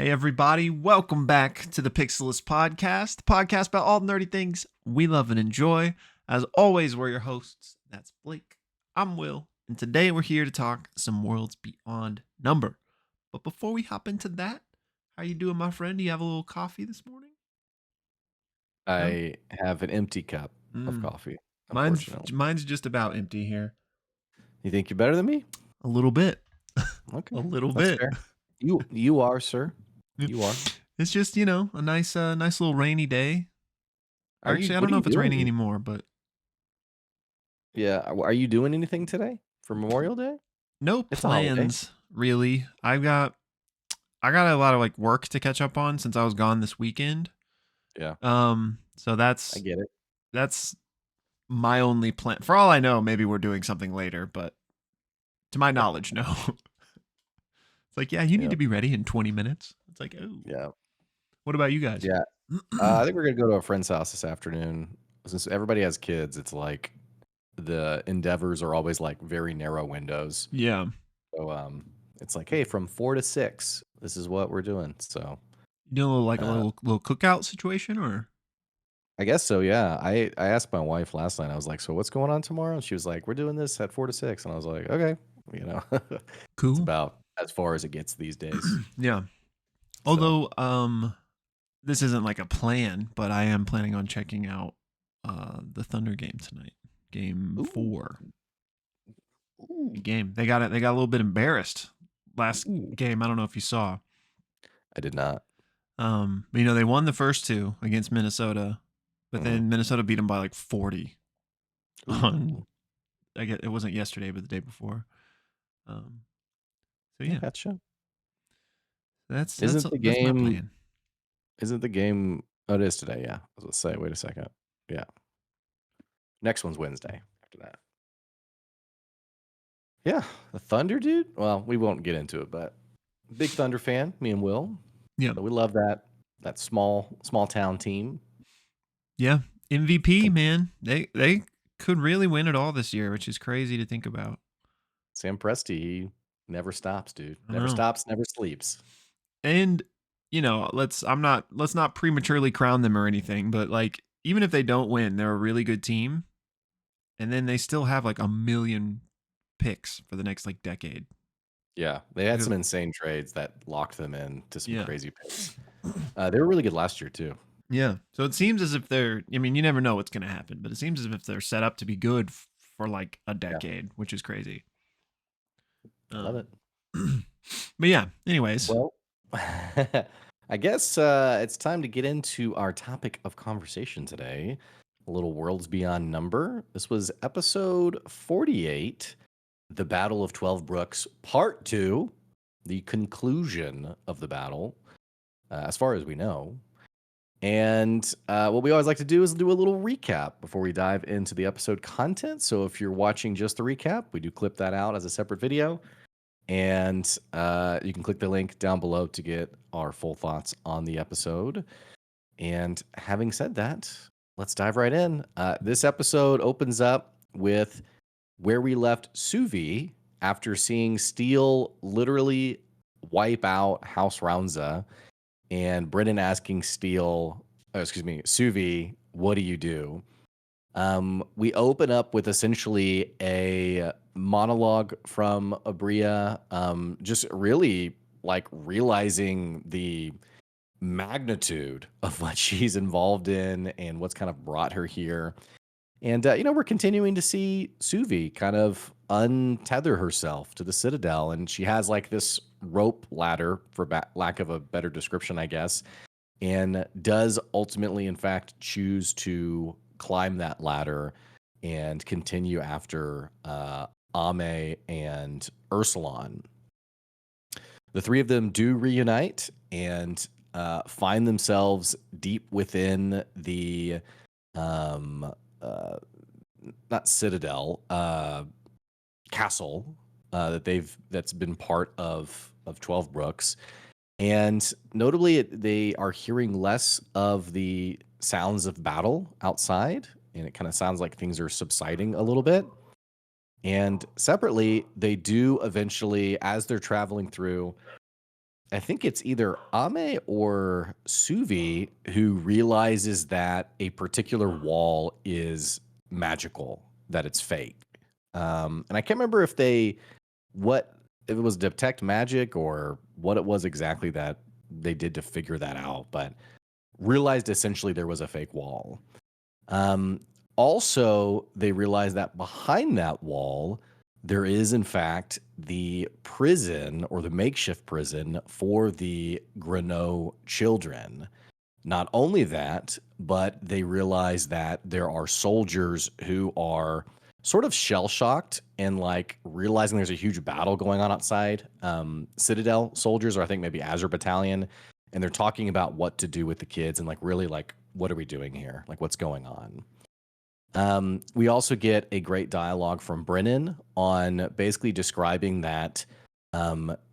Hey everybody, welcome back to the Pixelists Podcast, the podcast about all the nerdy things we love and enjoy. As always, we're your hosts. That's Blake. I'm Will, and today we're here to talk some worlds beyond number. But before we hop into that, how you doing, my friend? Do you have a little coffee this morning? No? I have an empty cup of Mm. coffee, Mine's unfortunately. mine's just about empty here. You think you're better than me? A little bit. Okay, A little that's bit. fair. You are, sir. You are. It's just, a nice little rainy day. Or actually, I What don't are know you if it's raining doing? anymore, but Yeah, are you doing anything today for Memorial Day? no It's a holiday. plans really. I got a lot of like work to catch up on since I was gone this weekend. Yeah, So I that's get it. that's my only plan. For all I know, maybe we're doing something later, but to my knowledge, no. It's like, yeah, you need Yeah, to be ready in 20 minutes. It's like, oh, yeah, what about you guys? yeah. I think we're gonna go to a friend's house this afternoon. Since everybody has kids, it's like the endeavors are always like very narrow windows. Yeah, So it's like, hey, from 4 to 6, this is what we're doing. So you doing a little like a uh, little cookout situation, or I guess so, yeah. I asked my wife last night. I was like, "So what's going on tomorrow?" And she was like, "We're doing this at 4 to 6." And I was like, "Okay." You know, it's cool? about as far as it gets these days. Yeah. So, Although, this isn't like a plan, but I am planning on checking out the Thunder game tonight. Game ooh, 4. ooh, Good game. They got a little bit embarrassed last ooh. game. I don't know if you saw. I did not. But, they won the first two against Minnesota, but Mhm. then Minnesota beat them by like 40 on Ooh, I guess it wasn't yesterday, but the day before. Um, so I yeah, gotcha. that's that's Isn't the that's my game? plan. Isn't the game? Oh, it is today. Yeah, I was gonna say. Wait a second. Yeah, next one's Wednesday. After that. Yeah, the Thunder, dude. Well, we won't get into it, but big Thunder fan. Me and Will. Yeah, So we love that small town team. yeah. MVP man, they could really win it all this year, which is crazy to think about. Sam Presti, he never stops, dude. I Never know. stops, never sleeps. And let's not prematurely crown them or anything, but like even if they don't win, they're a really good team, and then they still have like a million picks for the next like decade. Yeah, they had Because some insane trades that locked them in to some yeah. crazy picks. They were really good last year too. Yeah. So it seems as if I mean, you never know what's going to happen, but it seems as if they're set up to be good for like a Yeah, decade, which is crazy. I love it. Um, but yeah, anyways, Well, I guess it's time to get into our topic of conversation today. A little Worlds Beyond Number. This was episode 48, The Battle of 12 Brooks, Part 2, the conclusion of the battle, as far as we know. And what we always like to do is do a little recap before we dive into the episode content. So if you're watching just the recap, we do clip that out as a separate video. And you can click the link down below to get our full thoughts on the episode. And having said that, let's dive right in. This episode opens up with where we left Suvi after seeing Steel literally wipe out House Rounza and Brennan asking Suvi, what do you do? We open up with essentially a monologue from Aabria, just really like realizing the magnitude of what she's involved in and what's kind of brought her here. And we're continuing to see Suvi kind of untether herself to the Citadel, and she has like this rope ladder, for lack of a better description, I guess, and does ultimately, in fact, choose to climb that ladder and continue after Ame and Ursulon. The three of them do reunite and find themselves deep within the um, uh, not citadel castle that's been part of 12 Brooks. And notably, they are hearing less of the sounds of battle outside, and it kind of sounds like things are subsiding a little bit. And separately, they do eventually, as they're traveling through, I think it's either Ame or Suvi who realizes that a particular wall is magical, that it's fake. And I can't remember what if it was detect magic or what it was exactly that they did to figure that out, but realized essentially there was a fake wall. Um, Also, they realized that behind that wall, there is, in fact, the prison or the makeshift prison for the Greneau children. Not only that, but they realize that there are soldiers who are sort of shell shocked and like realizing there's a huge battle going on outside. Citadel soldiers, or I think maybe Azure Battalion, and they're talking about what to do with the kids and like really like what are we doing here? Like what's going on? We also get a great dialogue from Brennan on basically describing that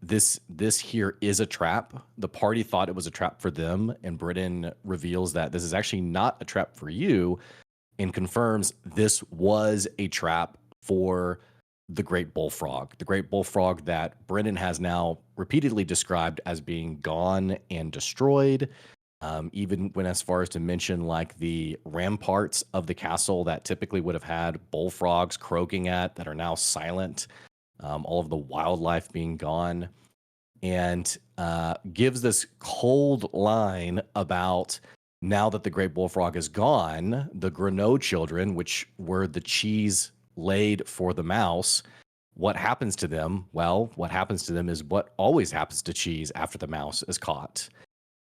this here is a trap. The party thought it was a trap for them, and Brennan reveals that this is actually not a trap for you, and confirms this was a trap for the great bullfrog that Brennan has now repeatedly described as being gone and destroyed. Even when as far as to mention like the ramparts of the castle that typically would have had bullfrogs croaking at that are now silent, all of the wildlife being gone, and gives this cold line about now that the great bullfrog is gone, the Greneau children, which were the cheese laid for the mouse, what happens to them? Well, what happens to them is what always happens to cheese after the mouse is caught.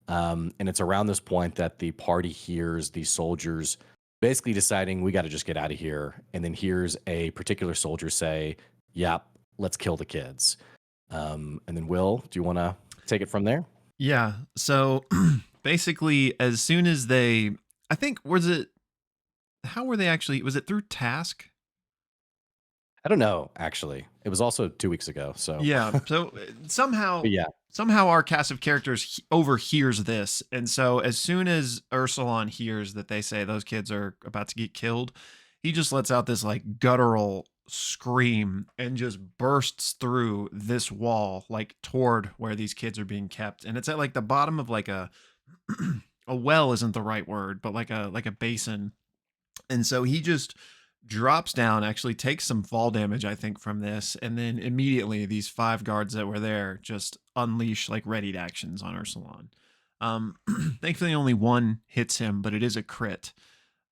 And it's around this point that the party hears the soldiers basically deciding we got to just get out of here. And then hears a particular soldier say, "Yep, let's kill the kids." And then Will, do you want to take it from there? Yeah. So basically, as soon as I think, how were they actually, was it through task? I don't know, actually. It was also 2 weeks ago. So, Yeah. So somehow, but yeah, somehow our cast of characters overhears this. And so as soon as Ursulon hears that they say those kids are about to get killed, he just lets out this like guttural scream and just bursts through this wall, like toward where these kids are being kept. And it's at like the bottom of like a well isn't the right word, but like a basin. And so he just drops down, actually takes some fall damage, I think, from this, and then immediately these five guards that were there just unleash like readied actions on Ursulon. Thankfully, only one hits him, but it is a crit.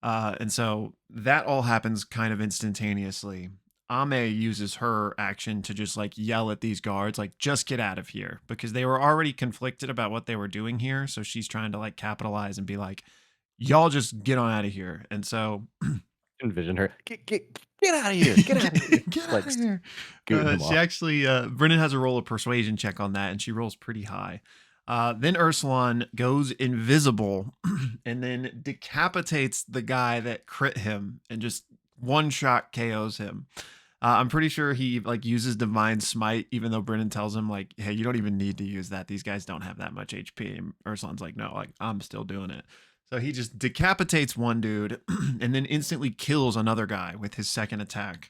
And so that all happens kind of instantaneously. Ame uses her action to just like yell at these guards, like, just get out of here, because they were already conflicted about what they were doing here. So she's trying to like capitalize and be like, y'all just get on out of here. And so envision her get out of here, get out of here, get like out of here. scooting them She off. actually, Brennan has a roll of persuasion check on that, and she rolls pretty high. Then Ursulon goes invisible and then decapitates the guy that crit him and just one shot KOs him. I'm pretty sure he like uses divine smite, even though Brennan tells him like, "Hey, you don't even need to use that. These guys don't have that much HP." And Ursulon's like, "No, like I'm still doing it." So he just decapitates one dude and then instantly kills another guy with his second attack.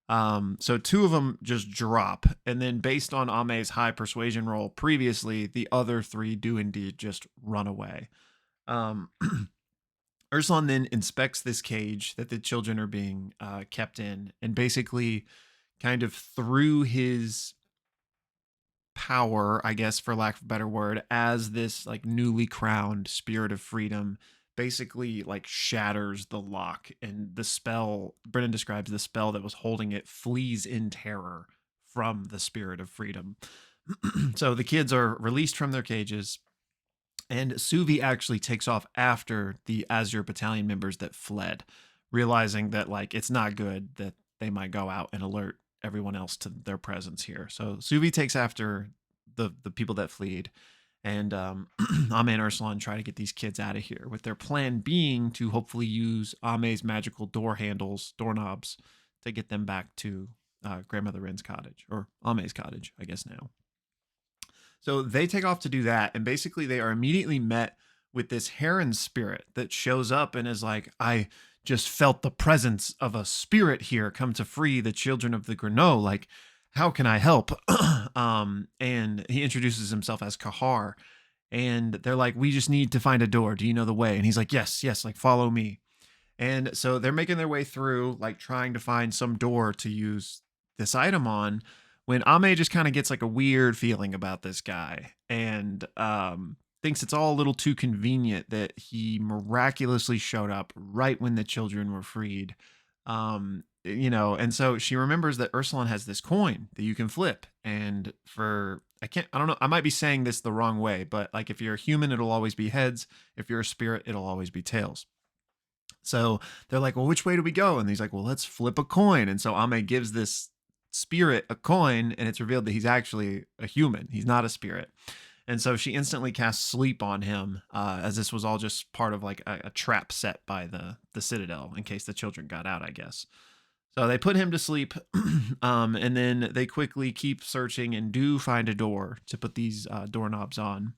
So two of them just drop, and then based on Ame's high persuasion roll previously, the other three do indeed just run away. Um, Ursulon then inspects this cage that the children are being kept in, and basically, kind of through his power, I guess, for lack of a better word, as this like newly crowned spirit of freedom, basically like shatters the lock, and the spell, Brennan describes the spell that was holding it, flees in terror from the spirit of freedom. So the kids are released from their cages, and Suvi actually takes off after the Azure Battalion members that fled, realizing that like it's not good that they might go out and alert everyone else to their presence here. So Suvi takes after the people that fled, and Ame and Ursulon try to get these kids out of here, with their plan being to hopefully use Ame's magical doorknobs, to get them back to Grandmother Wren's cottage, or Ame's cottage, I guess now. So they take off to do that, and basically they are immediately met with this heron spirit that shows up and is like, "I just felt the presence of a spirit here come to free the children of the Greneau. Like, how can I help? And he introduces himself as Kahar. And they're like, we just need to find a door. Do you know the way? And he's like, yes, yes, like follow me. And so they're making their way through, like trying to find some door to use this item on, when Ame just kind of gets like a weird feeling about this guy, and thinks it's all a little too convenient that he miraculously showed up right when the children were freed. And so she remembers that Ursulon has this coin that you can flip. And I don't know, I might be saying this the wrong way, but like if you're a human, it'll always be heads. If you're a spirit, it'll always be tails. So they're like, well, which way do we go? And he's like, well, let's flip a coin. And so Ame gives this spirit a coin, and it's revealed that he's actually a human. He's not a spirit. And so she instantly casts sleep on him, as this was all just part of like a trap set by the Citadel in case the children got out, I guess. So they put him to sleep, and then they quickly keep searching and do find a door to put these doorknobs on.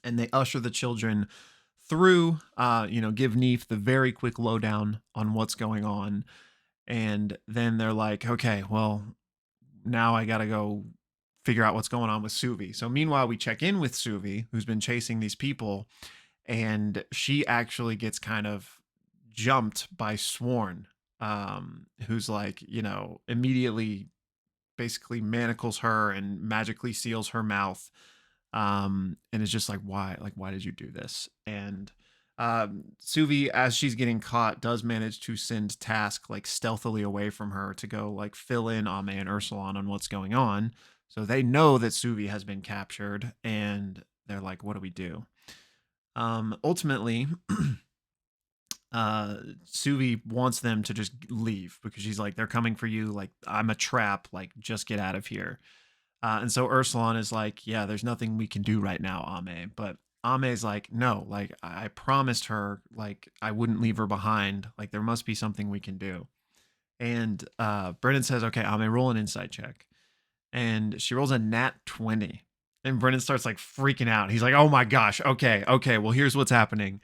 And they usher the children through, give Neef the very quick lowdown on what's going on. And then they're like, okay, well, now I got to go figure out what's going on with Suvi. So meanwhile, we check in with Suvi, who's been chasing these people, and she actually gets kind of jumped by Sworn, who's like, immediately basically manacles her and magically seals her mouth. And it's just like, why did you do this? And Suvi, as she's getting caught, does manage to send Task like stealthily away from her to go like fill in Ame and Ursulon on what's going on. So they know that Suvi has been captured, and they're like, what do we do? Ultimately, Suvi wants them to just leave because she's like, they're coming for you. Like, I'm a trap. Like, just get out of here. And so Ursulon is like, yeah, there's nothing we can do right now, Ame. But Ame's like, no, like I promised her, like I wouldn't leave her behind. Like there must be something we can do. And Brennan says, okay, Ame, roll an insight check. And she rolls a nat 20. And Brennan starts like freaking out. He's like, oh my gosh, okay, well, here's what's happening.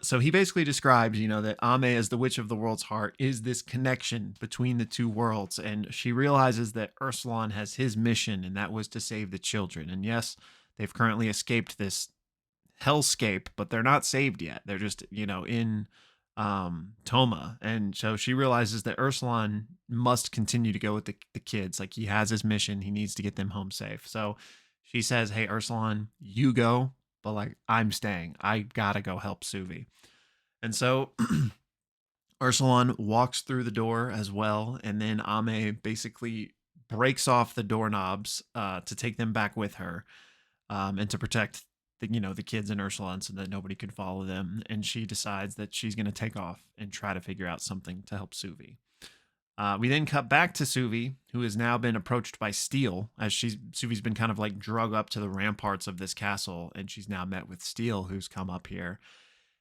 So he basically describes, that Ame, as the witch of the world's heart, is this connection between the two worlds. And she realizes that Ursulon has his mission, and that was to save the children. And yes, they've currently escaped this hellscape, but they're not saved yet. They're just, in Toma. And so she realizes that Ursulon must continue to go with the kids. Like he has his mission. He needs to get them home safe. So she says, hey, Ursulon, you go, but like I'm staying. I gotta go help Suvi. And so Ursulon walks through the door as well, and then Ame basically breaks off the doorknobs to take them back with her, and to protect the kids and Ursulon so that nobody could follow them. And she decides that she's going to take off and try to figure out something to help Suvi. We then cut back to Suvi, who has now been approached by Steel, as Suvi's been kind of like drug up to the ramparts of this castle, and she's now met with Steel, who's come up here.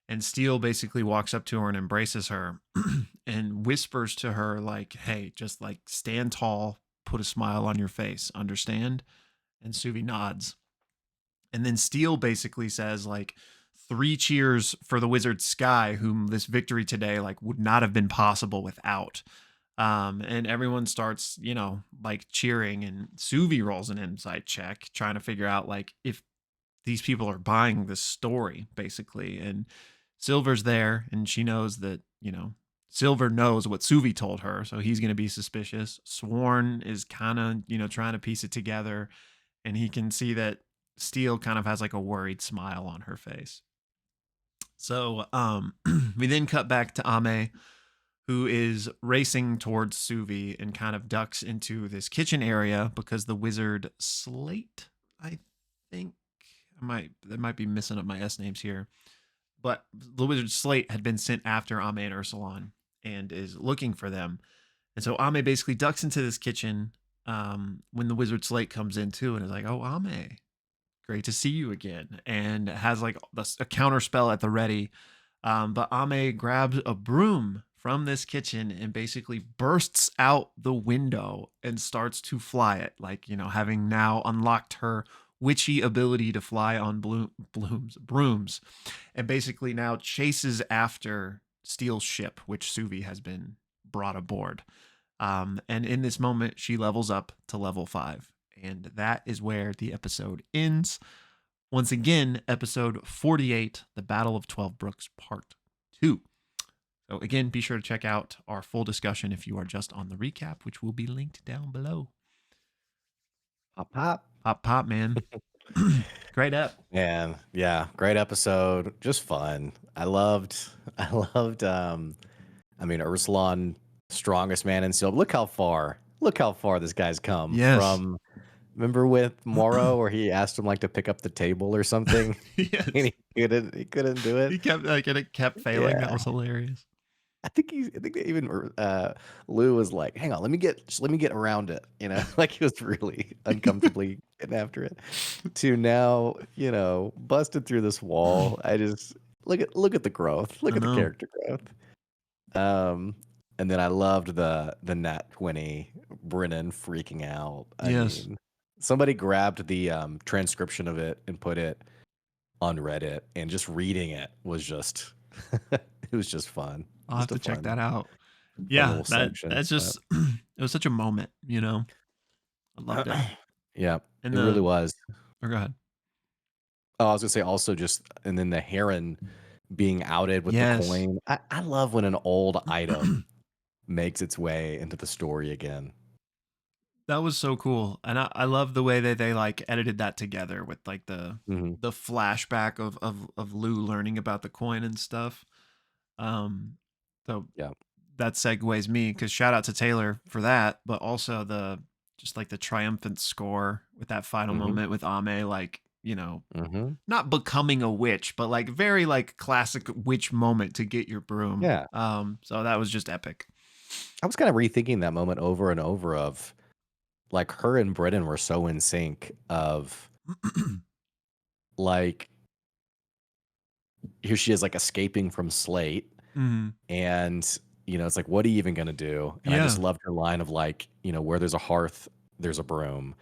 And Steel basically walks up to her and embraces her and whispers to her like, hey, just like stand tall, put a smile on your face, understand? And Suvi nods. And then Steel basically says like 3 cheers for the wizard Sky, whom this victory today like would not have been possible without. And everyone starts, like cheering, and Suvi rolls an insight check, trying to figure out like if these people are buying this story, basically. And Silver's there, and she knows that, Silver knows what Suvi told her, so he's going to be suspicious. Sworn is kind of, trying to piece it together, and he can see that Steel kind of has like a worried smile on her face. So we then cut back to Ame, who is racing towards Suvi and kind of ducks into this kitchen area because the wizard Slate, I think, I might be messing up my S names here, but the wizard Slate had been sent after Ame and Ursulon and is looking for them. And so Ame basically ducks into this kitchen when the wizard Slate comes in too, and is like, oh, Ame, great to see you again, and has like a counter spell at the ready. But Ame grabs a broom from this kitchen and basically bursts out the window and starts to fly it, like, having now unlocked her witchy ability to fly on brooms, and basically now chases after Steel's ship, which Suvi has been brought aboard. And in this moment, she levels up to level 5. And that is where the episode ends. Once again, episode 48, The Battle of 12 Brooks, Part 2. So again, be sure to check out our full discussion if you are just on the recap, which will be linked down below. Pop, pop. Pop, pop, man. Great up. Man, yeah, great episode. Just fun. I loved, I mean, Ursulon, strongest man in Steel. Look how far this guy's come Yes. from. Remember with Moro where he asked him like to pick up the table or something? Yes. And he couldn't do it. He kept like it kept failing. Yeah. That was hilarious. I think even Lou was like, "Hang on, let me get around it," you know, like he was really uncomfortably getting after it. To now, you know, busted through this wall. I just look at the growth. Look I at the know. character growth. And then I loved the Nat 20 Brennan freaking out. I Yes. mean, somebody grabbed the transcription of it and put it on Reddit, and just reading it was just it was just fun. I'll have Just a to check fun- that out. fun Yeah, little section, that's but- just it was such a moment, you know. I loved it. Yeah, And it really was. Oh, go ahead. Oh, I was gonna say also just, and then the heron being outed with Yes. the coin. I love when an old item makes its way into the story again. That was so cool. And I love the way that they like edited that together with like the Mhm. the flashback of Lou learning about the coin and stuff. So Yeah. that segues me because shout out to Taylor for that, but also the just like the triumphant score with that final Mhm. moment with Ame, like, you know, Mm-hmm. not becoming a witch, but like very like classic witch moment to get your broom. Yeah. So that was just epic. I was kind of rethinking that moment over and over of like her and Brennan were so in sync of like here she is like escaping from Slate, Mhm. and you know it's like, what are you even gonna do? And I just Yeah. loved her line of like, you know, where there's a hearth there's a broom,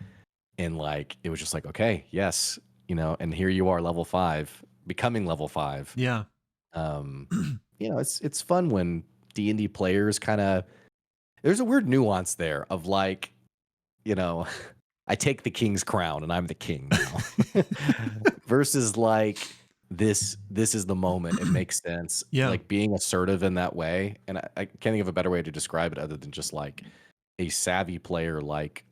and like it was just like, okay, yes, you know, and here you are, level 5, becoming level 5. Yeah. You know, it's fun when D&D players kind of, there's a weird nuance there of like, you know, I take the king's crown and I'm the king now. Versus like this is the moment. It makes sense. Yeah. Like being assertive in that way. And I can't think of a better way to describe it other than just like a savvy player like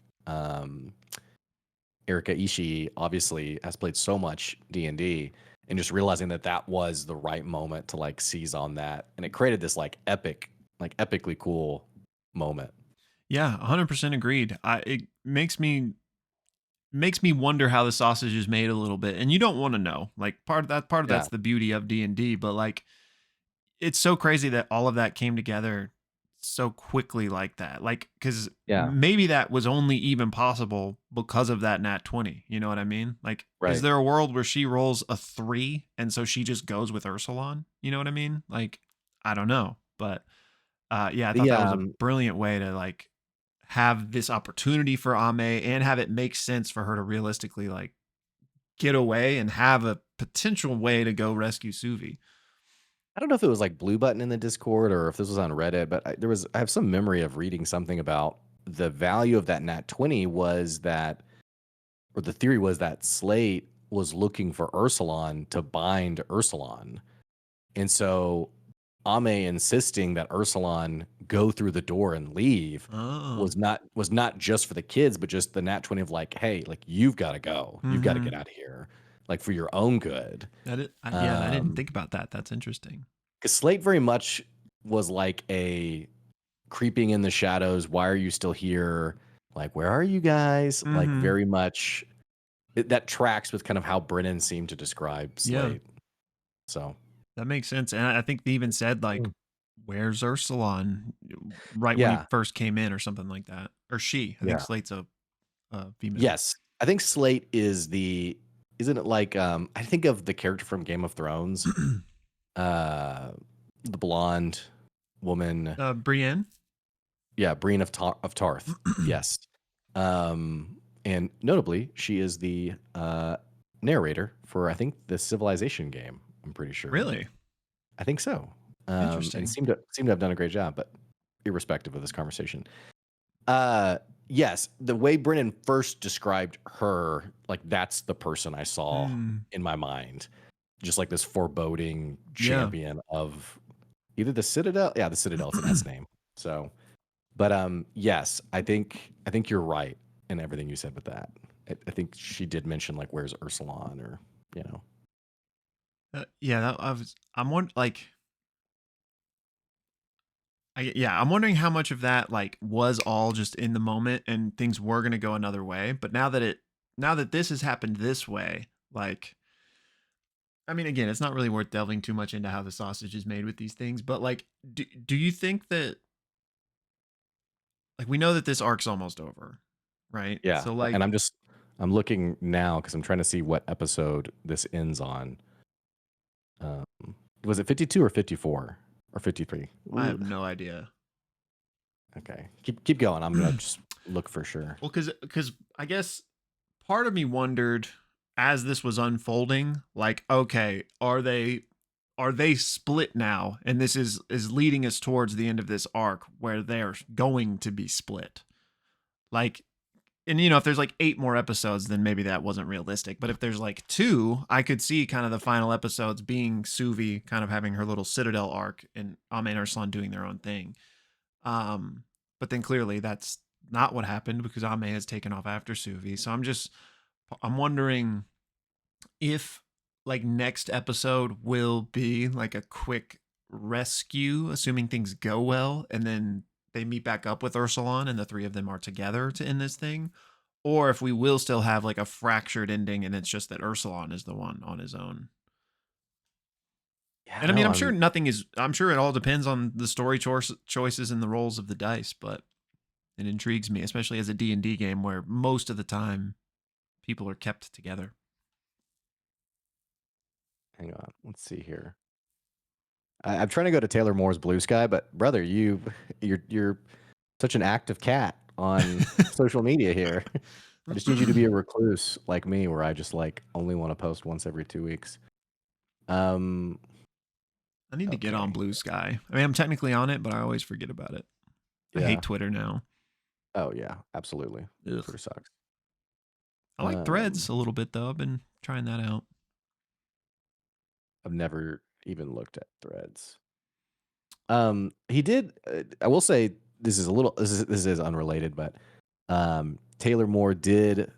Erika Ishii obviously has played so much D&D, and just realizing that that was the right moment to like seize on that. And it created this like epically cool moment. Yeah, 100% agreed. It makes me wonder how the sausage is made a little bit, and you don't want to know. Like part of Yeah. that's the beauty of D&D, but like it's so crazy that all of that came together so quickly like that. Like cuz Yeah. maybe that was only even possible because of that nat 20, you know what I mean? Like Right. is there a world where she rolls a 3 and so she just goes with Ursulon? You know what I mean? Like I don't know, but yeah, I thought that was a brilliant way to like have this opportunity for Ame and have it make sense for her to realistically like get away and have a potential way to go rescue Suvi. I don't know if it was like Blue Button in the Discord or if this was on Reddit, but I have some memory of reading something about the value of that nat 20 was that, or the theory was that Slate was looking for Ursulon to bind Ursulon. And so Ame insisting that Ursulon go through the door and leave was not just for the kids, but just the nat 20 of like, hey, like you've got to go. You've got to get out of here. Like for your own good. Yeah, I didn't think about that. That's interesting. Because Slate very much was like a creeping in the shadows. Why are you still here? Like, where are you guys? Like very much that tracks with kind of how Brennan seemed to describe Slate. Yeah. So that makes sense. And I think they even said like, where's Ursulon? Right when he first came in or something like that. Or she. I think Slate's a female. Yes. I think Slate is isn't it like I think of the character from Game of Thrones, the blonde woman, Brienne. Yeah, Brienne of Tarth. Yes. And notably, she is the narrator for I think the Civilization game. I'm pretty sure. Really? I think so. Interesting. And seemed to have done a great job. But irrespective of this conversation. Yes, the way Brennan first described her, like that's the person I saw Mm, in my mind. Just like this foreboding yeah. champion of either the Citadel. Yeah, the Citadel, it's an S name. So, but yes, I think you're right in everything you said with that. I think she did mention like where's Ursulon or you know. Yeah, I'm like, I'm wondering how much of that like was all just in the moment and things were gonna go another way. But now that this has happened this way, like, I mean, again, it's not really worth delving too much into how the sausage is made with these things. But like, do you think that like we know that this arc's almost over, right? Yeah, So and like, I'm looking now because I'm trying to see what episode this ends on. Um, was it 52 or 54 or 53? I have no idea. Okay, keep going. I'm gonna just look for sure. Well, because I guess part of me wondered as this was unfolding, like, okay, are they split now? And this is leading us towards the end of this arc where they're going to be split. Like, and if there's like 8 more episodes, then maybe that wasn't realistic. But if there's like 2, I could see kind of the final episodes being Suvi kind of having her little Citadel arc and Ame and Arslan doing their own thing. Um, but then clearly that's not what happened because Ame has taken off after Suvi. So I'm wondering if like next episode will be like a quick rescue, assuming things go well, and then they meet back up with Ursulon and the three of them are together to end this thing, or if we will still have like a fractured ending and it's just that Ursulon is the one on his own. Yeah, And I mean, no, I'm sure it all depends on the story choices and the rolls of the dice, but it intrigues me, especially as a D&D game where most of the time people are kept together. hang on. Let's see here. I'm trying to go to Taylor Moore's Blue Sky, but brother, you're such an active cat on social media here. I just need you to be a recluse like me, where I just like only want to post once every 2 weeks. Um. I need to get on Okay. Blue Sky. I mean, I'm technically on it, but I always forget about it. I hate Yeah. Twitter now. Oh yeah. Absolutely. Ugh. Twitter sucks. I like Um. Threads a little bit though. I've been trying that out. I've never even looked at Threads. He did. I will say this is a little. This is unrelated, but Taylor Moore did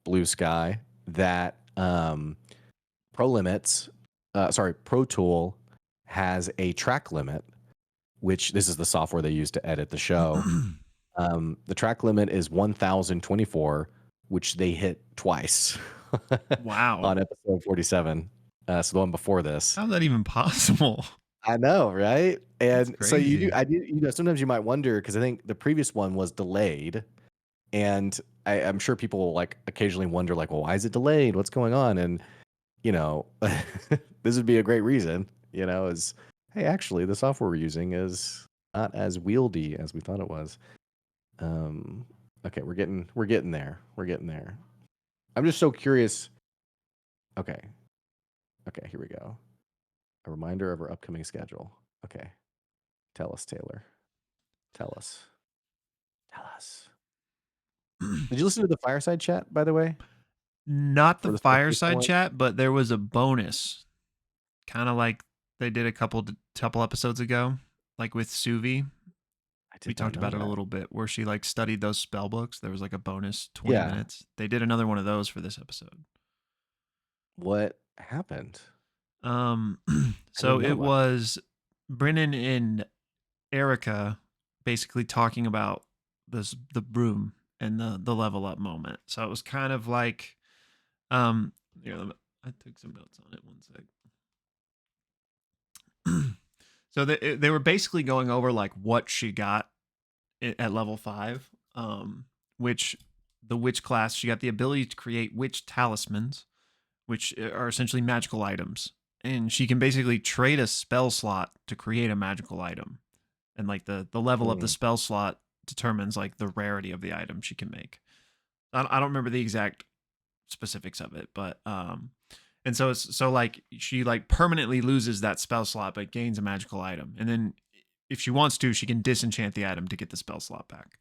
Blue Sky that Pro Limits. Sorry, Pro Tool has a track limit, which this is the software they use to edit the show. The track limit is 1,024, which they hit twice Wow. on episode 47. So the one before this. How's that even possible? I know, right? That's And so you do, crazy. I do, sometimes you might wonder because I think the previous one was delayed, and I'm sure people will like occasionally wonder, like, well, why is it delayed? What's going on? And you know, this would be a great reason. Is hey, actually, the software we're using is not as wieldy as we thought it was. Um, okay, we're getting there. We're getting there. I'm just so curious. Okay, okay, here we go. A reminder of our upcoming schedule. Okay, tell us, Taylor. Tell us. Tell us. Did you listen to the fireside chat, by the way, Not the for the Southeast fireside one? chat, but there was a bonus, kind of like they did a couple episodes ago, like with Suvi. I We did not talked know about it a that. little bit, where she like studied those spell books. There was like a bonus 20 Yeah. minutes. They did another one of those for this episode. What happened? Um, I so didn't know it about that. was Brennan and Erika basically talking about the broom and the level up moment. So it was kind of like, here, I took some notes on it. One sec. So they were basically going over like what she got at level 5, which the witch class, she got the ability to create witch talismans, which are essentially magical items, and she can basically trade a spell slot to create a magical item, and like the level of the Mm. spell slot determines like the rarity of the item she can make. I don't remember the exact specifics of it, but and so it's so like she like permanently loses that spell slot but gains a magical item, and then if she wants to, she can disenchant the item to get the spell slot back.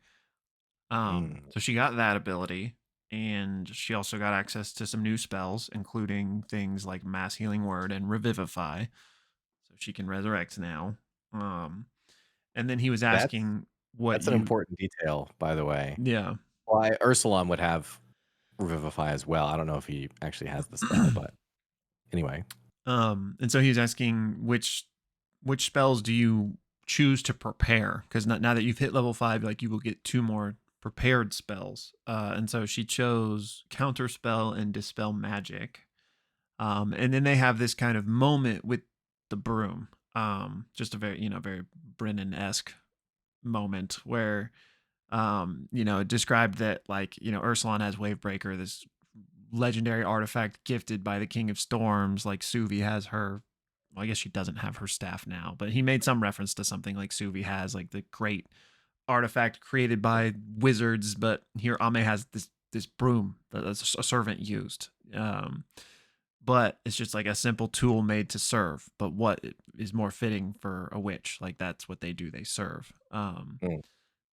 Mm. So she got that ability, and she also got access to some new spells, including things like Mass Healing Word and Revivify. So she can resurrect now. And then he was That's asking what that's an you, important detail, by the way. yeah. Why Ursulon would have Revivify as well. I don't know if he actually has the spell, but anyway. And so he was asking which spells do you choose to prepare? Because now that you've hit level 5, like you will get 2 more prepared spells. And so she chose Counter Spell and Dispel Magic. And then they have this kind of moment with the broom. Just a very, very Brennan-esque moment where it described that, like, Ursulon has Wavebreaker, this legendary artifact gifted by the King of Storms. Like Suvi has her, well, I guess she doesn't have her staff now, but he made some reference to something like Suvi has, like, the great artifact created by wizards, but here Ame has this broom that a servant used. But it's just like a simple tool made to serve. But what is more fitting for a witch? Like, that's what they do. They serve. Mm.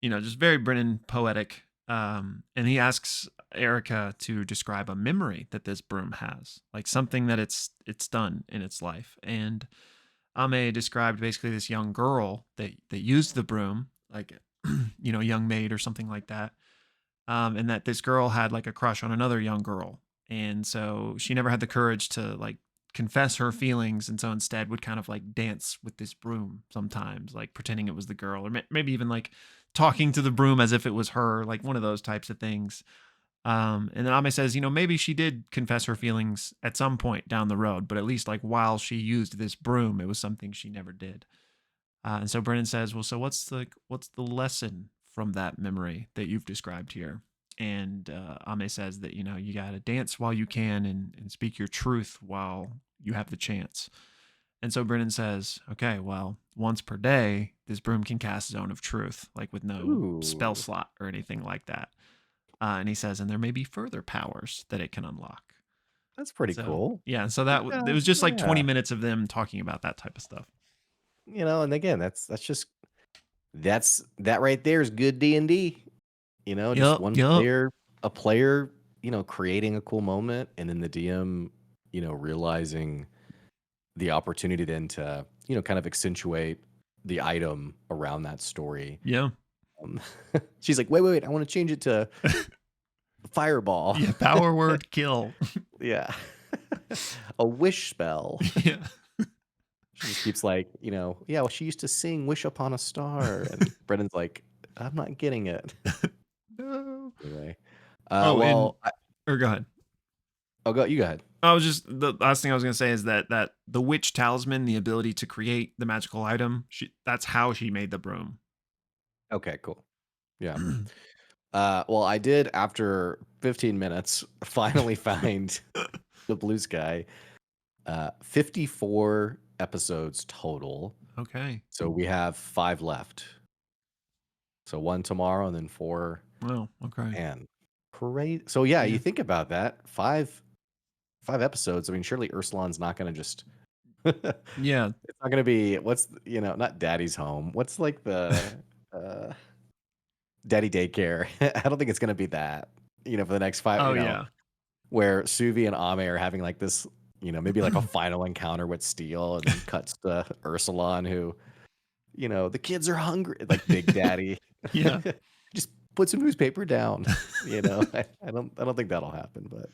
Just very Brennan poetic. And he asks Erika to describe a memory that this broom has, like something that it's done in its life. And Ame described basically this young girl that used the broom, like young maid or something like that. And that this girl had like a crush on another young girl, and so she never had the courage to like confess her feelings, and so instead would kind of like dance with this broom sometimes, like pretending it was the girl, or maybe even like talking to the broom as if it was her, like one of those types of things. And then Ame says, maybe she did confess her feelings at some point down the road, but at least like while she used this broom, it was something she never did. And so Brennan says, well, so what's the lesson from that memory that you've described here? And Ame says that, you got to dance while you can, and speak your truth while you have the chance. And so Brennan says, okay, well, once per day, this broom can cast Zone of Truth, like with no spell Ooh, slot or anything like that. And he says, and there may be further powers that it can unlock. that's pretty So, cool. yeah, so Yeah, it was just like 20 yeah. minutes of them talking about that type of stuff. And again, that right there is good D&D. Just Yup, one yup. player, a player, creating a cool moment, and then the DM, realizing the opportunity then to, kind of accentuate the item around that story. Yeah. Um, she's like, wait, I want to change it to fireball. Yeah, power word kill. Yeah. A wish spell. Yeah. She just keeps like, yeah, well, she used to sing Wish Upon a Star. And Brennan's like, I'm not getting it. No. Anyway. Oh, and Well, or go ahead. you go ahead. I was just the last thing I was gonna say is that the witch talisman, the ability to create the magical item, that's how she made the broom. Okay, cool. Yeah. Well, I did after 15 minutes finally find the blue sky. 54 episodes total. Okay. So we have 5 left. So 1 tomorrow and then 4. Well, okay. And great. So yeah, you Yeah. think about that. 5 episodes. I mean, surely Ursulon's not going to just Yeah. it's not going to be not daddy's home. What's like the uh daddy daycare? I don't think it's going to be that. For the next 5, Oh yeah. where Suvi and Ame are having like this, maybe like a final encounter with Steel, and then cuts to Ursulon who, the kids are hungry, like Big Daddy. Yeah. Just put some newspaper down. I don't think that'll happen, but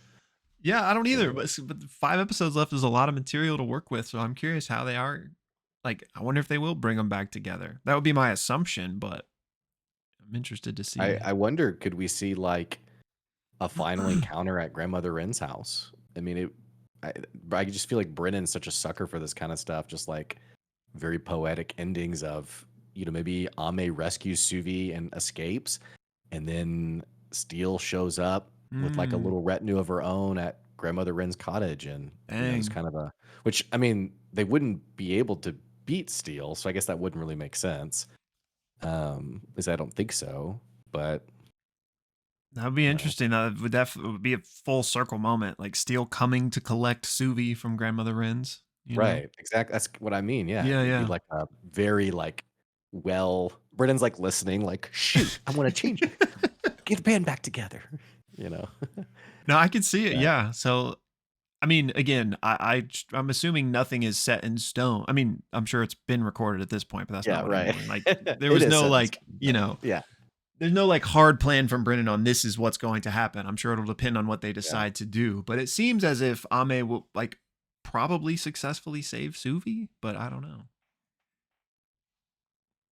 Yeah, I don't either. anyway. But 5 episodes left is a lot of material to work with, so I'm curious how they are. Like, I wonder if they will bring them back together. That would be my assumption, but I'm interested to see. I wonder, could we see like a final encounter at Grandmother Wren's house? I mean, I just feel like Brennan's such a sucker for this kind of stuff, just like very poetic endings of, maybe Ame rescues Suvi and escapes, and then Steel shows up with like a Mm, little retinue of her own at Grandmother Wren's cottage, and it's dang. kind of which, I mean, they wouldn't be able to beat Steel, so I guess that wouldn't really make sense. At least I don't think so, but That would be you know, interesting. That would definitely be a full circle moment, like Steel coming to collect Suvi from Grandmother Wren's. right, exactly. That's what I mean. Yeah, Yeah, it'd be yeah. like a very like well, Brennan's like listening, like, shoot, I want to change it. Get the band back together, you know? No, I can see it. Yeah. Yeah. So, I mean, again, I'm assuming nothing is set in stone. I mean, I'm sure it's been recorded at this point, but that's not Yeah, what I right. mean. Like, there It was is no set in like, stone, but yeah, there's no like hard plan from Brennan on this is what's going to happen. I'm sure it'll depend on what they yeah. decide to do. But it seems as if Ame will like probably successfully save Suvi, but I don't know.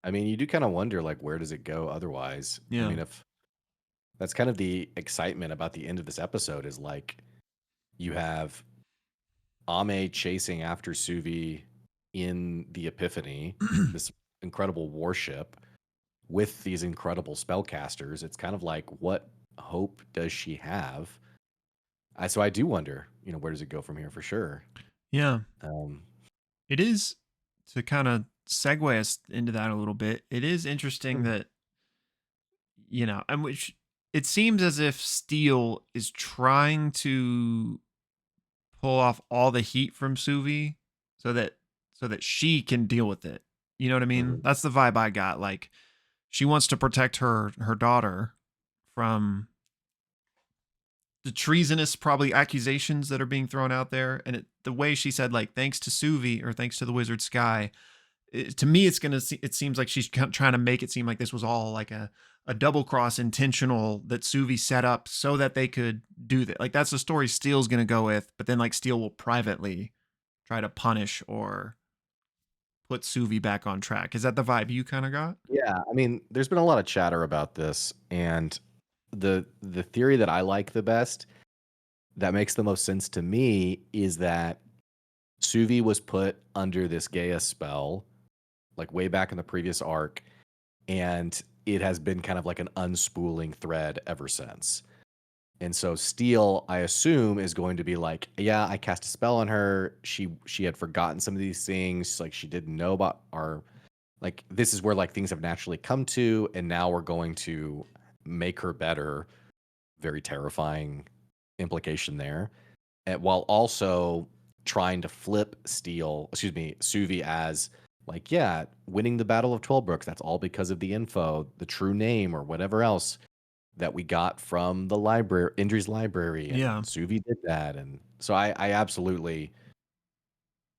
I mean, you do kind of wonder, like, where does it go otherwise? I Yeah. mean, if that's kind of the excitement about the end of this episode is like you have Ame chasing after Suvi in the Epiphany, this incredible warship with these incredible spellcasters. It's kind of like, what hope does she have? So I do wonder, where does it go from here for sure? Yeah. Um, It is to kind of segue us into that a little bit. It is interesting Mm. that, and which it seems as if Steele is trying to pull off all the heat from Suvi so that she can deal with it. You know what I mean? Mhm. That's the vibe I got. Like she wants to protect her daughter from the treasonous probably accusations that are being thrown out there. And the way she said like thanks to Suvi or thanks to the Wizard Sky, to me it seems like she's trying to make it seem like this was all like a double cross intentional that Suvi set up so that they could do that. Like that's the story Steele's going to go with, but then like Steele will privately try to punish or put Suvi back on track. Is that the vibe you kind of got? Yeah, I mean, there's been a lot of chatter about this, and the theory that I like the best, that makes the most sense to me, is that Suvi was put under this Gaia spell, like way back in the previous arc, and it has been kind of like an unspooling thread ever since. And so Steel, I assume, is going to be like, yeah, I cast a spell on her. She had forgotten some of these things, like she didn't know about our, like this is where like things have naturally come to, and now we're going to make her better. Very terrifying implication there. And while also trying to flip Suvi as like, yeah, winning the Battle of 12 Brooks, that's all because of the info, the true name, or whatever else that we got from the library, Indri's library, and Yeah. Suvi did that. And so I absolutely,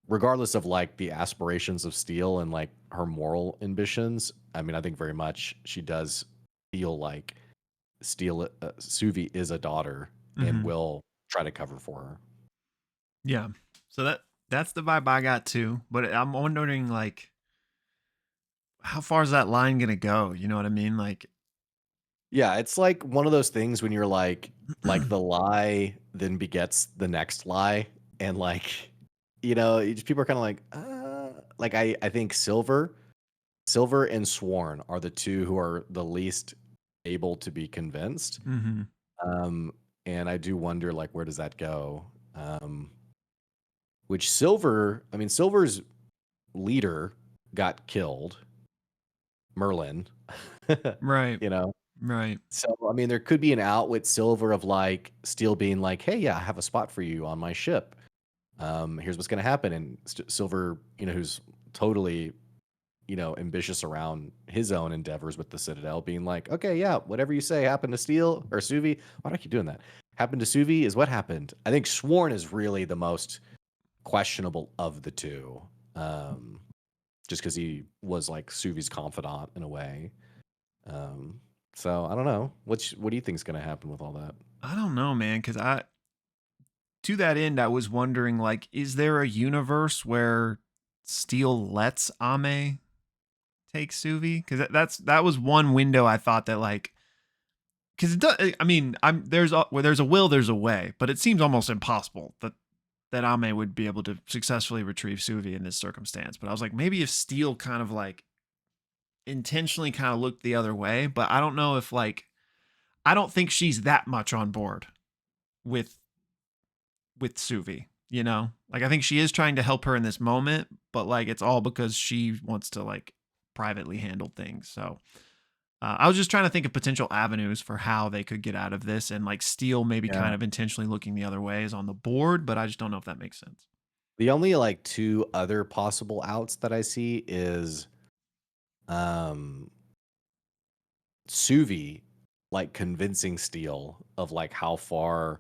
regardless of like the aspirations of Steel and like her moral ambitions, I mean, I think very much she does feel like Suvi is a daughter and Hmm. will try to cover for her. Yeah. So that's the vibe I got too. But I'm wondering like how far is that line gonna go? You know what I mean? Like Yeah, it's like one of those things when you're like the lie then begets the next lie, and like people are kind of like I think Silver and Sworn are the two who are the least able to be convinced. hmm Um, and I do wonder like where does that go? Which Silver's leader got killed, Merlin. right. you know, Right. So, I mean, there could be an out with Silver of like Steel being like, "Hey, yeah, I have a spot for you on my ship. Here's what's going to happen." And Silver, who's totally, ambitious around his own endeavors with the Citadel, being like, "Okay, yeah, whatever you say happened to Steel or Suvi. Why do I keep doing that? Happened to Suvi is what happened." I think Sworn is really the most questionable of the two, just because he was like Suvi's confidant in a way. Um, so I don't know. What do you think is going to happen with all that? I don't know, man, because to that end, I was wondering, like, is there a universe where Steel lets Ame take Suvi? Because that was one window I thought that like, because it does. I mean, where there's a will, there's a way, but it seems almost impossible that Ame would be able to successfully retrieve Suvi in this circumstance. But I was like, maybe if Steel kind of like intentionally kind of looked the other way, but I don't know if like I don't think she's that much on board with Suvi, you know? Like I think she is trying to help her in this moment, but like it's all because she wants to like privately handle things. So I was just trying to think of potential avenues for how they could get out of this, and like Steel maybe Yeah. kind of intentionally looking the other way is on the board, but I just don't know if that makes sense. The only like two other possible outs that I see is um Suvi like convincing Steel of like how far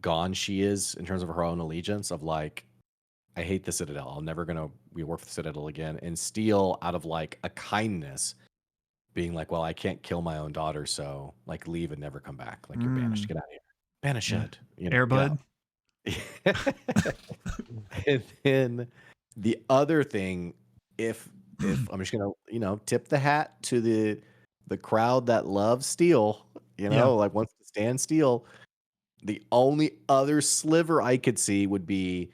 gone she is in terms of her own allegiance of like I hate the Citadel. I'm never gonna we work for the Citadel again. And Steel out of like a kindness being like, well, I can't kill my own daughter, so like leave and never come back. Like you're banished. Mm, Get out of here. Banished. yeah. Get Airbud. out. And then the other thing, if I'm just gonna, tip the hat to the crowd that loves Steel, Yeah. like wants to stand Steel. The only other sliver I could see would be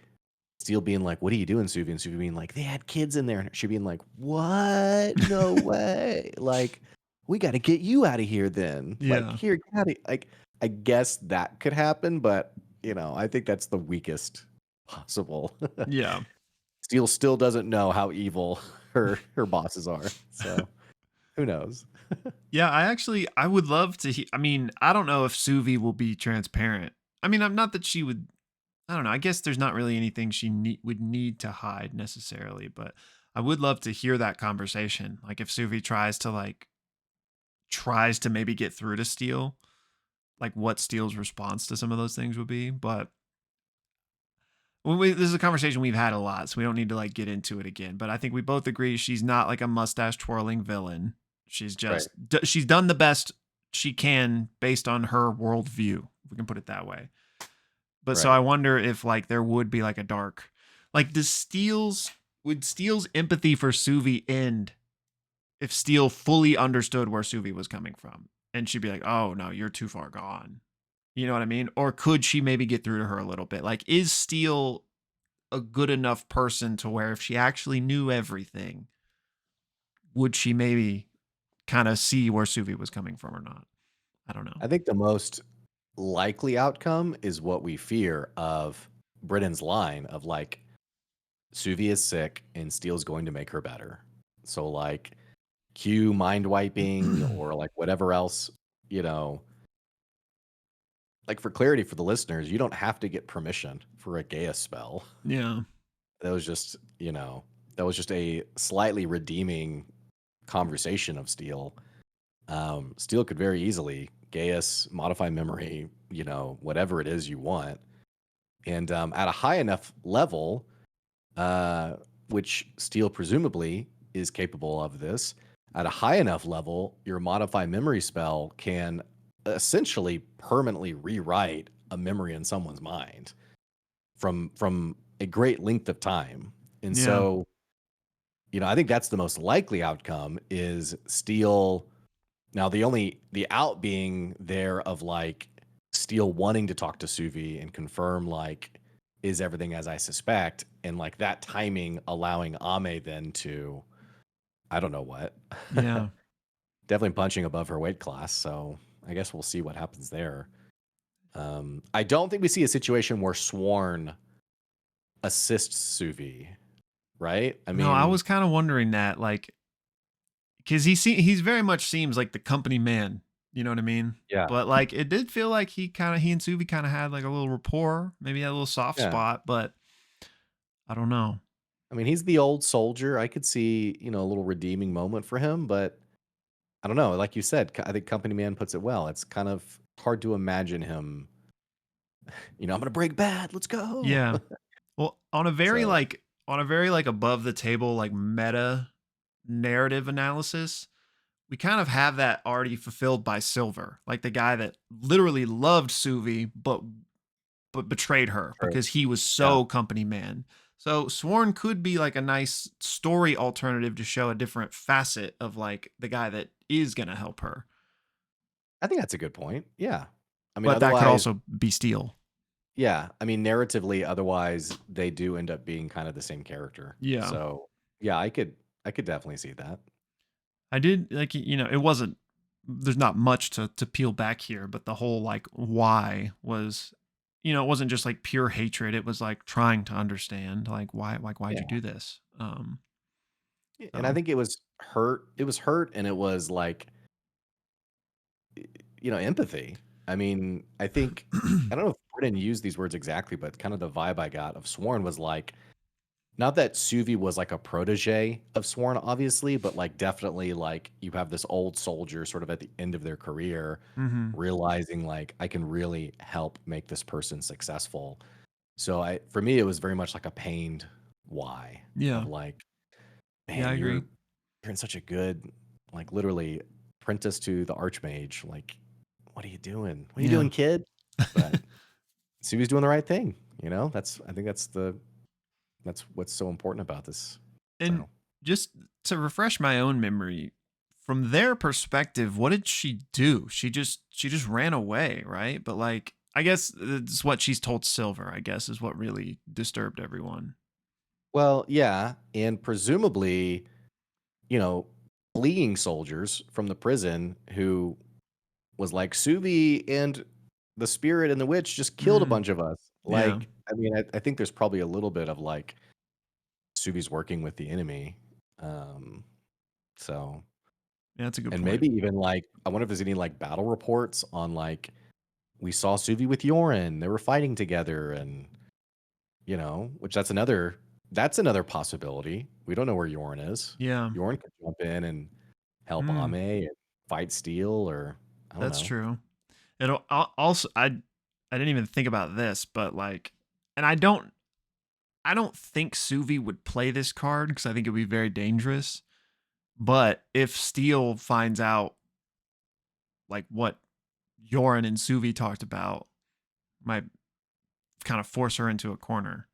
Steel being like, "What are you doing, Suvi?" And Suvi being like, "They had kids in there." And she being like, "What? No way! Like, we got to get you out of here then. Like, Yeah. here, get out of like." I guess that could happen, but I think that's the weakest possible. Yeah. Steel still doesn't know how evil her bosses are, so who knows? Yeah, I would love to I mean, I don't know if Suvi will be transparent. I mean, I'm not that she would I don't know. I guess there's not really anything she would need to hide necessarily, but I would love to hear that conversation. Like if Suvi tries to maybe get through to Steel, like what Steel's response to some of those things would be. But this is a conversation we've had a lot, so we don't need to like get into it again. But I think we both agree she's not like a mustache twirling villain. She's Right, just she's done the best she can based on her worldview. If we can put it that way. But so I right. wonder if like there would be like a dark, like would Steele's empathy for Suvi end if Steele fully understood where Suvi was coming from, and she'd be like, "Oh no, you're too far gone." You know what I mean? Or could she maybe get through to her a little bit? Like, is Steele a good enough person to where if she actually knew everything, would she maybe kind of see where Suvi was coming from or not? I don't know. I think the most likely outcome is what we fear of Brennan's line of like Suvi is sick and Steel's going to make her better. So like cue mind wiping or like whatever else, you know, like for clarity for the listeners, you don't have to get permission for a Gaia spell. Yeah. That was just, that was just a slightly redeeming conversation of Steel. Steel could very easily Gaius, modify memory, whatever it is you want. And at a high enough level, uh, which Steel presumably is capable of this, at a high enough level, your modify memory spell can essentially permanently rewrite a memory in someone's mind from a great length of time. And Yeah. so, I think that's the most likely outcome is Steel. Now the out being there of like Steel wanting to talk to Suvi and confirm like is everything as I suspect, and like that timing allowing Ame then to I don't know what. Yeah. Definitely punching above her weight class, so I guess we'll see what happens there. I don't think we see a situation where Sworn assists Suvi, right? I No, I mean, was kind of wondering that, like, because he's very much seems like the company man. You know what I mean? yeah, But like, it did feel like he and Suvi kind of had like a little rapport, maybe a little soft yeah. spot, but I don't know. I mean, he's the old soldier. I could see, a little redeeming moment for him, but I don't know. Like you said, I think Company Man puts it well. It's kind of hard to imagine him, I'm gonna break bad. Let's go. Yeah. Well, So on a very like above the table like meta narrative analysis, we kind of have that already fulfilled by Silver, like the guy that literally loved Suvi but betrayed her true. because he was Yeah, so company man. So Sworn could be like a nice story alternative to show a different facet of like the guy that is gonna help her. I think that's a good point. Yeah, I mean, But that could otherwise, also be Steel. yeah, I mean, narratively, otherwise they do end up being kind of the same character. Yeah. So yeah, I could definitely see that. I did like it wasn't there's not much to peel back here, but the whole like why was it wasn't just like pure hatred. It was like trying to understand like why'd Yeah, you do this? and I So think it was hurt. It was hurt, and it was like empathy. I mean, I think I don't know if Brennan used these words exactly, but kind of the vibe I got of Sworn was like, not that Suvi was like a protege of Sworn, obviously, but like definitely like you have this old soldier sort of at the end of their career Mm-hmm. realizing like I can really help make this person successful. So I for me it was very much like a pained why of Yeah. like, Yeah, I man, agree. you're in such a good like literally apprentice to the Archmage. Like, what are you doing? What are you Yeah. doing, kid? But Suvi's doing the right thing, you know? I think that's what's so important about this. And So just to refresh my own memory, from their perspective, what did she do? She just ran away, right? But like I guess it's what she's told Silver, I guess, is what really disturbed everyone. well, yeah, and presumably, you know, fleeing soldiers from the prison who was like, Suvi and the spirit and the witch just killed a Mm, bunch of us. yeah. Like, I mean, I think there's probably a little bit of like Suvi's working with the enemy. Um, so, Yeah, that's a good and point. maybe even like, I wonder if there's any like battle reports on like, we saw Suvi with Yorin. They were fighting together, and which that's another possibility. We don't know where Yorin is. Yeah. Yorin could jump in and help Mm, Ame and fight Steel, or I don't that's know. true. Also I didn't even think about this, but like and I don't think Suvi would play this card because I think it would be very dangerous. But if Steele finds out like what Yoren and Suvi talked about, might kind of force her into a corner.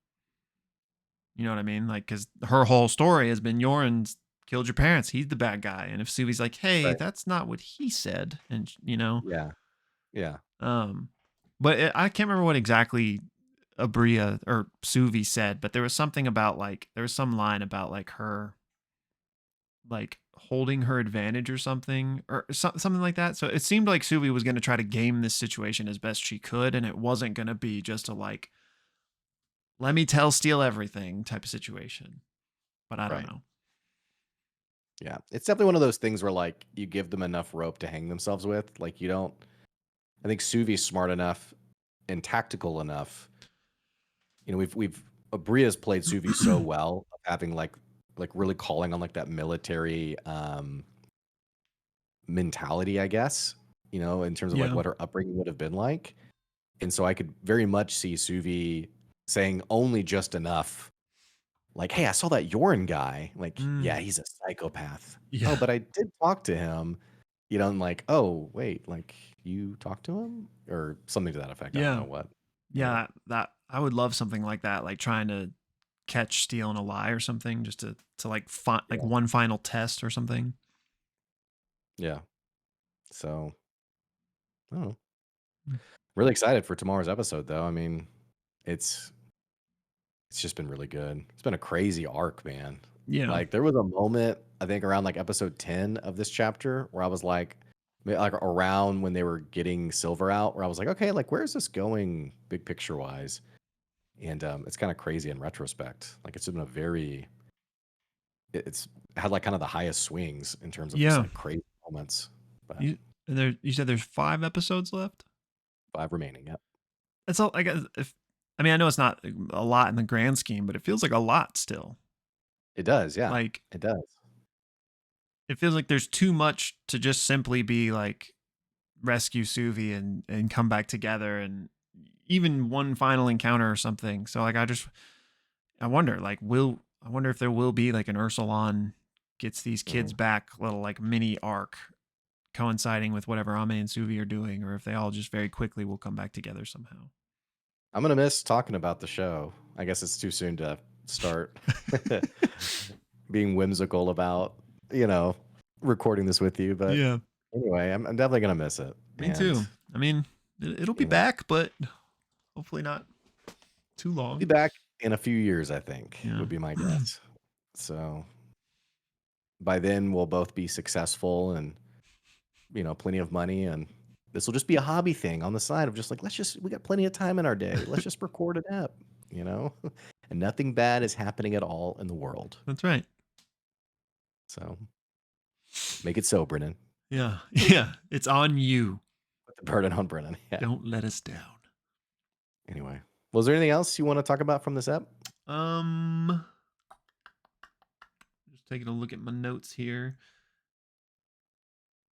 You know what I mean? Like, because her whole story has been Yoren's killed your parents. He's the bad guy. And if Suvi's like, hey, Right. that's not what he said, and you know, Yeah. Yeah. um, but I can't remember what exactly Abria or Suvi said, but there was something about like there was some line about like her like holding her advantage or something or something like that. So it seemed like Suvi was going to try to game this situation as best she could, and it wasn't going to be just a like let me tell Steele everything type of situation. But I don't Right. know. Yeah. It's definitely one of those things where like you give them enough rope to hang themselves with. Like you don't. I think Suvi's smart enough and tactical enough. We've Abria's played Suvi so well, of having like really calling on like that military mentality, I guess. In terms of like Yeah. what her upbringing would have been like. And so I could very much see Suvi saying only just enough, like, "Hey, I saw that Yorin guy. Like, Mm, yeah, he's a psychopath. Oh, yeah. but I did talk to him." And like, "Oh, wait, like you talked to him?" Or something to that effect. I don't Yeah. know what. Yeah. Yeah. That I would love something like that, like trying to catch Steele in a lie or something, just to like like Yeah. one final test or something. Yeah. So, I don't know. Mm. Really excited for tomorrow's episode though. I mean, it's it's just been really good. It's been a crazy arc, man. Yeah. Like there was a moment I think around like episode 10 of this chapter where I was like around when they were getting Silver out, where I was like, okay, like where's this going big picture wise? And it's kind of crazy in retrospect. Like it's been a very it's had like kind of the highest swings in terms of just Yeah. like crazy moments. But You said there's 5 episodes left. five remaining. Yep. That's all. I guess if I mean I know it's not a lot in the grand scheme, but it feels like a lot still. It does, yeah. Like It does. it feels like there's too much to just simply be like rescue Suvi and come back together and even one final encounter or something. So like I wonder like I wonder if there will be like an Ursulon gets these kids Mhm. back little like mini arc coinciding with whatever Ame and Suvi are doing, or if they all just very quickly will come back together somehow. I'm gonna miss talking about the show. I guess it's too soon to start being whimsical about, you know, recording this with you. But Yeah, anyway, I'm definitely gonna miss it. me And too. I mean, it'll be you know, back, but hopefully not too we'll be long. back in a few years, I think, Yeah. would be my guess. So by then we'll both be successful and, plenty of money, and this will just be a hobby thing on the side of just like, we got plenty of time in our day. Let's just record an app, you know? And nothing bad is happening at all in the world. That's right. So make it so, Brennan. Yeah. Yeah. It's on you. Put the burden on Brennan. Yeah. Don't let us down. Anyway, was there anything else you want to talk about from this app? Um, Just taking a look at my notes here.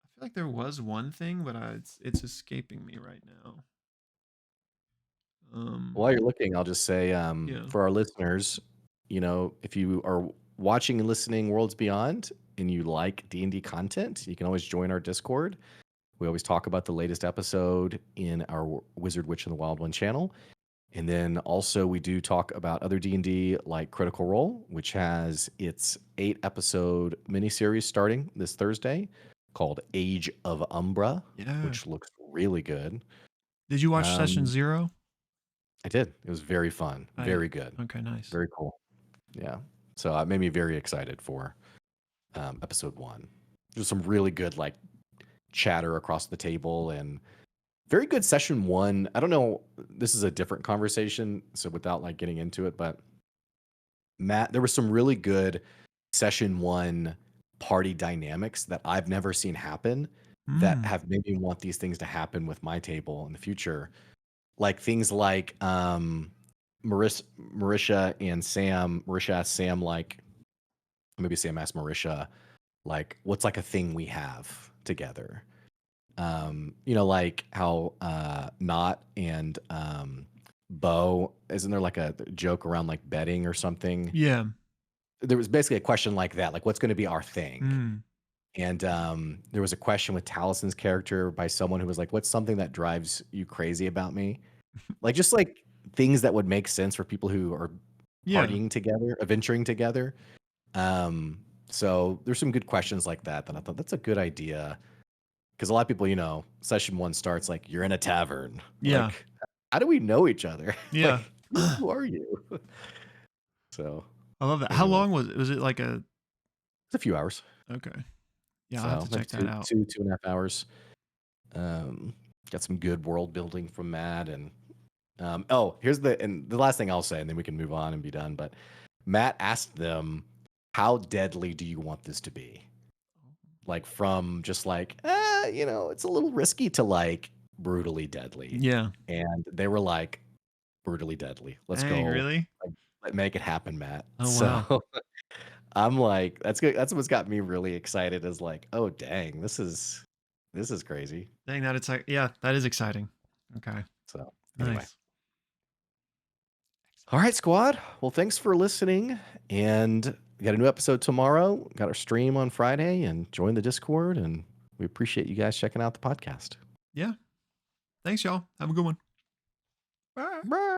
I feel like there was one thing, but it's escaping me right now. While you're looking, I'll just say Yeah. for our listeners, if you are watching and listening Worlds Beyond and you like D&D content, you can always join our Discord. We always talk about the latest episode in our Wizard, Witch, and the Wild One channel. And then also we do talk about other D&D like Critical Role, which has its 8-episode miniseries starting this Thursday called Age of Umbra, Yeah. which looks really good. Did you watch Session 0? I did. It was very fun. Very good. Okay, nice. Very cool. Yeah. So it made me very excited for episode 1. There's some really good like chatter across the table and very good session 1. I don't know. This is a different conversation, so without like getting into it, but Matt, there was some really good session 1 party dynamics that I've never seen happen that have made me want these things to happen with my table in the future. Like things like Marisha and Sam. Marisha asked Sam, like, maybe Sam asked Marisha, like, what's like a thing we have together? Like how Knot and Bo, isn't there like a joke around like betting or something? Yeah. There was basically a question like that, like what's going to be our thing? And there was a question with Talison's character by someone who was like, what's something that drives you crazy about me? Like just like things that would make sense for people who are partying together, adventuring together. So there's some good questions like that I thought that's a good idea. Because a lot of people, session 1 starts like you're in a tavern. Yeah. Like, how do we know each other? Yeah. Like, who are you? So I love that. anyway. How long was it? Was it like It's a few hours. Okay. Yeah, So I'll have to check that out. 2.5 hours. Got some good world building from Matt. And here's the last thing I'll say, and then we can move on and be done. But Matt asked them, how deadly do you want this to be? Like from just like, it's a little risky to like brutally deadly. Yeah. And they were like, brutally deadly. Let's Dang, go. really? Like, make it happen, Matt. Oh, wow. So I'm like, that's good. That's what's got me really excited is like, oh dang, this is crazy. Dang, that it's like, yeah, that is exciting. Okay. So anyway. Nice. All right, squad. Well, thanks for listening. And we got a new episode tomorrow. Got our stream on Friday, and join the Discord. And we appreciate you guys checking out the podcast. Yeah. Thanks, y'all. Have a good one. Bye. Bye.